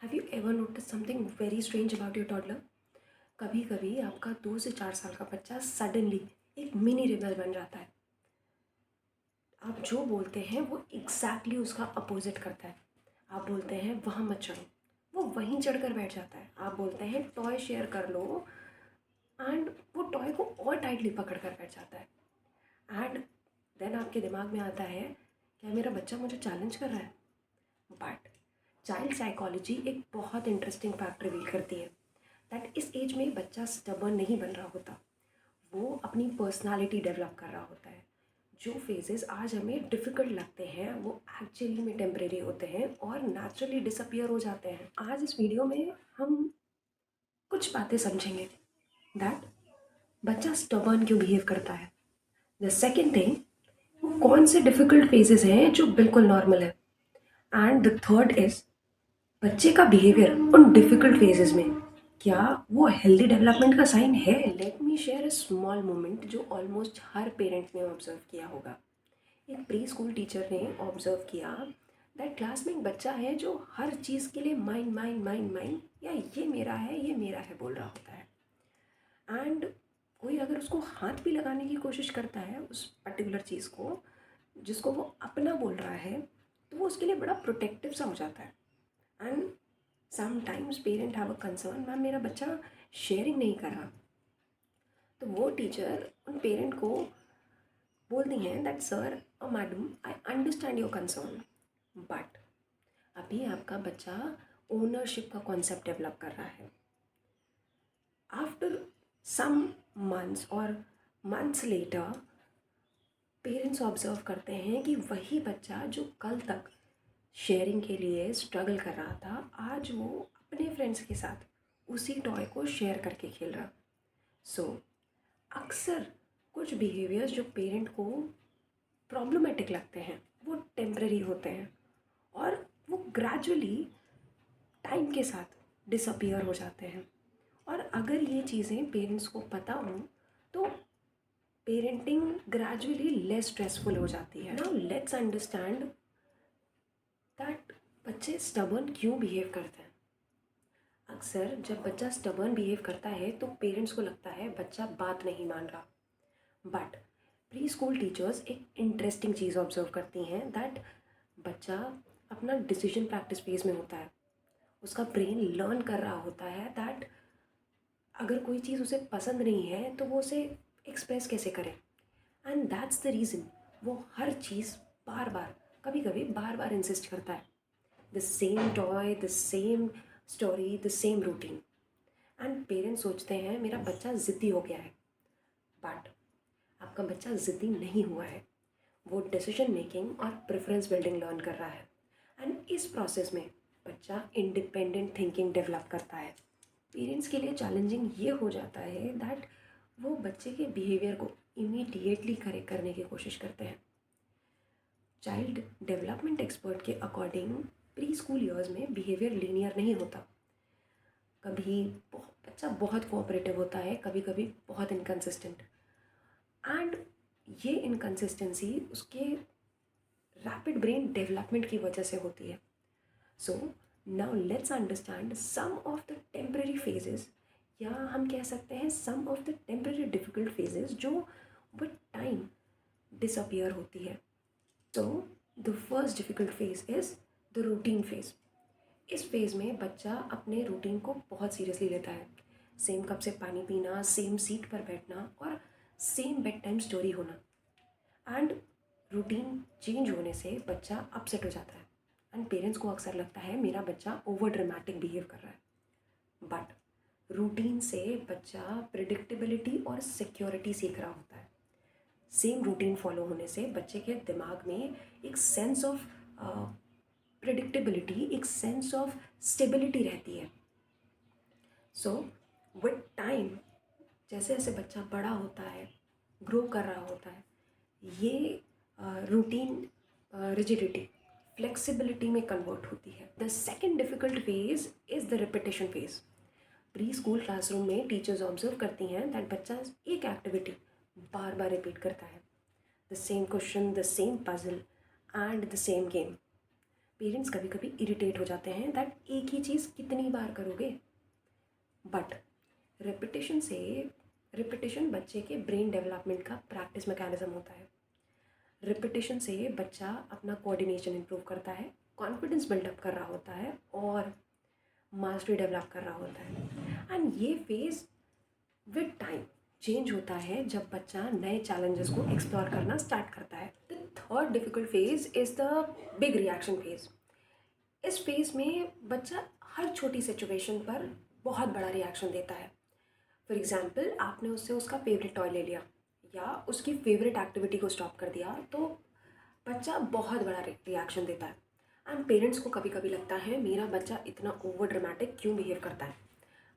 Have you ever notice something very strange about your toddler? कभी कभी आपका 2 से 4 साल का बच्चा सडनली एक मिनी रिबल बन जाता है। आप जो बोलते हैं वो एग्जैक्टली उसका अपोजिट करता है। आप बोलते हैं वहाँ मत चढ़ो, वो वहीं चढ़कर बैठ जाता है। आप बोलते हैं टॉय शेयर कर लो, एंड वो टॉय को और टाइटली पकड़ कर बैठ जाता है। एंड देन आपके दिमाग में आता है, क्या मेरा बच्चा मुझे चैलेंज कर रहा है? बट चाइल्ड साइकोलॉजी एक बहुत इंटरेस्टिंग फैक्ट रिवील करती है दैट इस एज में बच्चा स्टबर्न नहीं बन रहा होता, वो अपनी पर्सनालिटी डेवलप कर रहा होता है। जो फेजेस आज हमें डिफ़िकल्ट लगते हैं वो एक्चुअली में टेम्परेरी होते हैं और नेचुरली डिसअपियर हो जाते हैं। आज इस वीडियो में हम कुछ बातें समझेंगे दैट बच्चा स्टबर्न क्यों बिहेव करता है। द सेकेंड थिंग, वो कौन से डिफ़िकल्ट फेजेस हैं जो बिल्कुल नॉर्मल है। एंड द थर्ड इज़, बच्चे का बिहेवियर उन डिफिकल्ट फेजेस में क्या वो हेल्दी डेवलपमेंट का साइन है? Let me share a small moment जो ऑलमोस्ट हर पेरेंट ने ऑब्जर्व किया होगा। एक प्री स्कूल टीचर ने ऑब्जर्व किया दैट क्लास में एक बच्चा है जो हर चीज़ के लिए माइन माइन माइन माइन या ये मेरा है बोल रहा होता है। एंड कोई अगर उसको हाथ भी लगाने की कोशिश करता है उस पर्टिकुलर चीज़ को जिसको वो अपना बोल रहा है, तो वो उसके लिए बड़ा प्रोटेक्टिव सा हो जाता है। And sometimes parent have a concern, ma'am मेरा बच्चा शेयरिंग नहीं कर रहा, तो वो टीचर उन पेरेंट को बोलती हैं दैट सर और madam I understand your concern, but अभी आपका बच्चा ओनरशिप का कॉन्सेप्ट डेवलप कर रहा है। आफ्टर सम मंथ्स और मंथ्स लेटर पेरेंट्स ऑब्जर्व करते हैं कि वही बच्चा जो कल तक शेयरिंग के लिए स्ट्रगल कर रहा था, आज वो अपने फ्रेंड्स के साथ उसी टॉय को शेयर करके खेल रहा। सो अक्सर कुछ बिहेवियर्स जो पेरेंट को प्रॉब्लमेटिक लगते हैं वो टेम्पररी होते हैं और वो ग्रेजुअली टाइम के साथ डिसअपियर हो जाते हैं। और अगर ये चीज़ें पेरेंट्स को पता हों तो पेरेंटिंग ग्रेजुअली लेस स्ट्रेसफुल हो जाती है। नाउ लेट्स अंडरस्टैंड दैट बच्चे स्टबर्न क्यों बिहेव करते हैं। अक्सर जब बच्चा स्टबर्न बिहेव करता है तो पेरेंट्स को लगता है बच्चा बात नहीं मान रहा, बट प्री स्कूल टीचर्स एक इंटरेस्टिंग चीज़ ऑब्जर्व करती हैं दैट बच्चा अपना डिसीजन प्रैक्टिस फेज में होता है। उसका ब्रेन लर्न कर रहा होता है दैट अगर कोई चीज़ उसे पसंद नहीं है तो वो उसे एक्सप्रेस कैसे करे। एंड दैट्स द रीज़न वो हर चीज़ बार बार, कभी कभी बार बार इंसिस्ट करता है। The same toy, the same story, the same routine. And parents सोचते हैं मेरा बच्चा ज़िद्दी हो गया है, बट आपका बच्चा ज़िद्दी नहीं हुआ है, वो डिसीजन मेकिंग और प्रेफरेंस बिल्डिंग लर्न कर रहा है। एंड इस प्रोसेस में बच्चा इंडिपेंडेंट थिंकिंग डेवलप करता है। पेरेंट्स के लिए चैलेंजिंग ये हो जाता है दैट वो बच्चे के बिहेवियर को इमीडिएटली करेक्ट करने की कोशिश करते हैं। चाइल्ड डेवलपमेंट एक्सपर्ट के अकॉर्डिंग प्री स्कूल ईयर्स में बिहेवियर लीनियर नहीं होता। कभी बच्चा बहुत कोऑपरेटिव होता है, कभी कभी बहुत इनकन्सिस्टेंट। एंड ये इनकन्सिस्टेंसी उसके रैपिड ब्रेन डेवलपमेंट की वजह से होती है। So now let's understand some of the temporary phases, या हम कह सकते हैं some of the temporary difficult phases जो विद टाइम डिसअपियर होती है। So the first difficult phase is the routine phase. इस फेज़ में बच्चा अपने रूटीन को बहुत सीरियसली लेता है। सेम कप से पानी पीना, सेम सीट पर बैठना और सेम बेड टाइम स्टोरी होना। एंड रूटीन चेंज होने से बच्चा अपसेट हो जाता है। एंड पेरेंट्स को अक्सर लगता है मेरा बच्चा ओवर ड्रामेटिक बिहेव कर रहा है, बट रूटीन से बच्चा प्रिडिक्टेबिलिटी और सिक्योरिटी सीख रहा होता है। सेम रूटीन फॉलो होने से बच्चे के दिमाग में एक सेंस ऑफ प्रिडिक्टेबिलिटी, एक सेंस ऑफ स्टेबिलिटी रहती है। सो विद टाइम जैसे जैसे बच्चा बड़ा होता है, ग्रो कर रहा होता है, ये रूटीन रिजिडिटी फ्लेक्सिबिलिटी में कन्वर्ट होती है। The second difficult phase is the repetition phase. Pre school classroom में टीचर्स ऑब्जर्व करती हैं दैट बच्चा एक एक्टिविटी बार बार रिपीट करता है, the same question, the same puzzle and the same game. Parents कभी कभी इरिटेट हो जाते हैं दैट एक ही चीज़ कितनी बार करोगे, बट रिपीटिशन बच्चे के ब्रेन डेवलपमेंट का प्रैक्टिस मैकेनिज्म होता है। रिपीटिशन से बच्चा अपना कोऑर्डिनेशन इंप्रूव करता है, कॉन्फिडेंस बिल्डअप कर रहा होता है और मास्टरी डेवलप कर रहा होता है। एंड ये फेज़ विद टाइम चेंज होता है जब बच्चा नए चैलेंजेस को एक्सप्लोर करना स्टार्ट करता है। The third difficult phase is the big reaction phase. इस फेज़ में बच्चा हर छोटी सिचुएशन पर बहुत बड़ा रिएक्शन देता है। फॉर एग्ज़ाम्पल, आपने उससे उसका फेवरेट टॉय ले लिया या उसकी फेवरेट एक्टिविटी को स्टॉप कर दिया तो बच्चा बहुत बड़ा रिएक्शन देता है। एंड पेरेंट्स को कभी कभी लगता है मेरा बच्चा इतना ओवर ड्रामेटिक क्यों बिहेव करता है,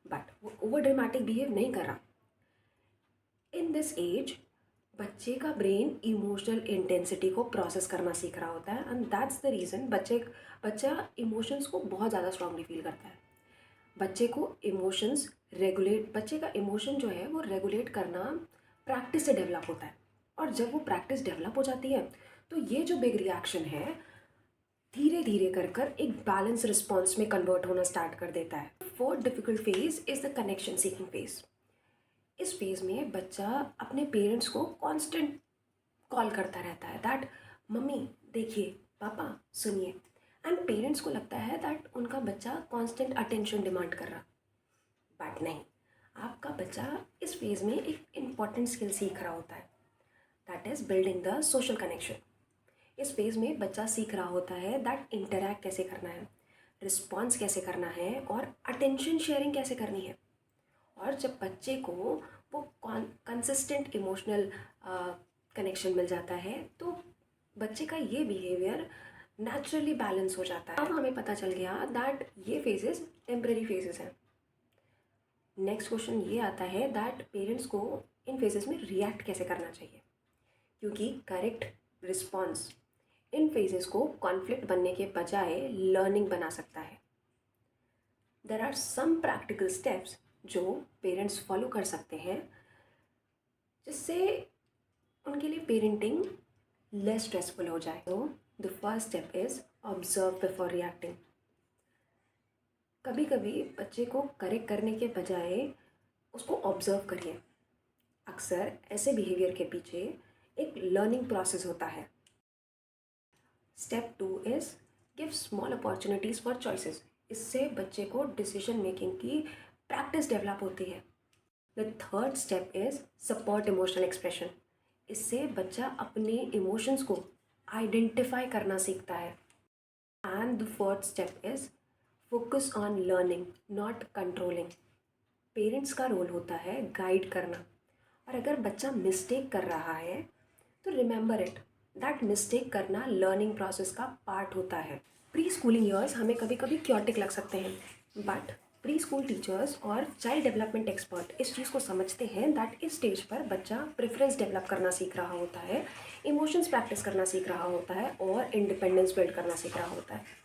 बट वो ओवर ड्रामेटिक बिहेव नहीं कर रहा। इन दिस एज बच्चे का ब्रेन इमोशनल इंटेंसिटी को प्रोसेस करना सीख रहा होता है एंड दैट्स द रीज़न बच्चा इमोशंस को बहुत ज़्यादा स्ट्रांगली फील करता है। बच्चे का इमोशन जो है वो रेगुलेट करना प्रैक्टिस से डेवलप होता है, और जब वो प्रैक्टिस डेवलप हो जाती है तो ये जो बिग रिएक्शन है धीरे धीरे कर कर एक बैलेंस रिस्पॉन्स में कन्वर्ट होना स्टार्ट कर देता है। Fourth difficult phase is the connection seeking phase. इस फेज़ में बच्चा अपने पेरेंट्स को कांस्टेंट कॉल करता रहता है दैट मम्मी देखिए, पापा सुनिए। एंड पेरेंट्स को लगता है दैट उनका बच्चा कांस्टेंट अटेंशन डिमांड कर रहा, बट नहीं, आपका बच्चा इस फेज़ में एक इम्पॉर्टेंट स्किल सीख रहा होता है, that is building the social connection. इस फेज़ में बच्चा सीख रहा होता है दैट इंटरैक्ट कैसे करना है, रिस्पॉन्स कैसे करना है और अटेंशन शेयरिंग कैसे करनी है। और जब बच्चे को वो कंसिस्टेंट इमोशनल कनेक्शन मिल जाता है तो बच्चे का ये बिहेवियर नेचुरली बैलेंस हो जाता है। अब हमें पता चल गया दैट ये फेजेस टेम्परेरी फेजेस हैं। नेक्स्ट क्वेश्चन ये आता है दैट पेरेंट्स को इन फेजेस में रिएक्ट कैसे करना चाहिए, क्योंकि करेक्ट रिस्पॉन्स इन फेजेस को कॉन्फ्लिक्ट बनने के बजाय लर्निंग बना सकता है। There are some practical steps जो पेरेंट्स फॉलो कर सकते हैं जिससे उनके लिए पेरेंटिंग लेस स्ट्रेसफुल हो जाए। तो the first step is observe before reacting. कभी कभी बच्चे को करेक्ट करने के बजाय उसको ऑब्जर्व करिए। अक्सर ऐसे बिहेवियर के पीछे एक लर्निंग प्रोसेस होता है। Step 2 is give small opportunities for choices. इससे बच्चे को डिसीजन मेकिंग की प्रैक्टिस डेवलप होती है। The third step is support emotional expression. इससे बच्चा अपने इमोशंस को आइडेंटिफाई करना सीखता है। And the fourth step is focus on learning not controlling. Parents का रोल होता है गाइड करना, और अगर बच्चा मिस्टेक कर रहा है तो रिमेंबर इट दैट मिस्टेक करना लर्निंग प्रोसेस का पार्ट होता है। प्री स्कूलिंग ईयर्स हमें कभी कभी क्योटिक लग सकते हैं, बट प्री स्कूल टीचर्स और चाइल्ड डेवलपमेंट एक्सपर्ट इस चीज़ को समझते हैं दैट इस स्टेज पर बच्चा प्रेफरेंस डेवलप करना सीख रहा होता है, इमोशंस प्रैक्टिस करना सीख रहा होता है और इंडिपेंडेंस बिल्ड करना सीख रहा होता है।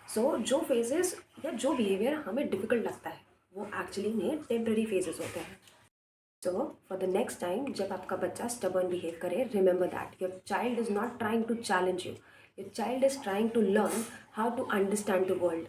सो जो फेजेस या जो बिहेवियर हमें डिफ़िकल्ट लगता है वो एक्चुअली में टेम्प्रेरी फेजेस होते हैं। So for the next time जब आपका बच्चा स्टबर्न बिहेव करे, remember that your child is not trying to challenge you, your child is trying to learn how to understand the world.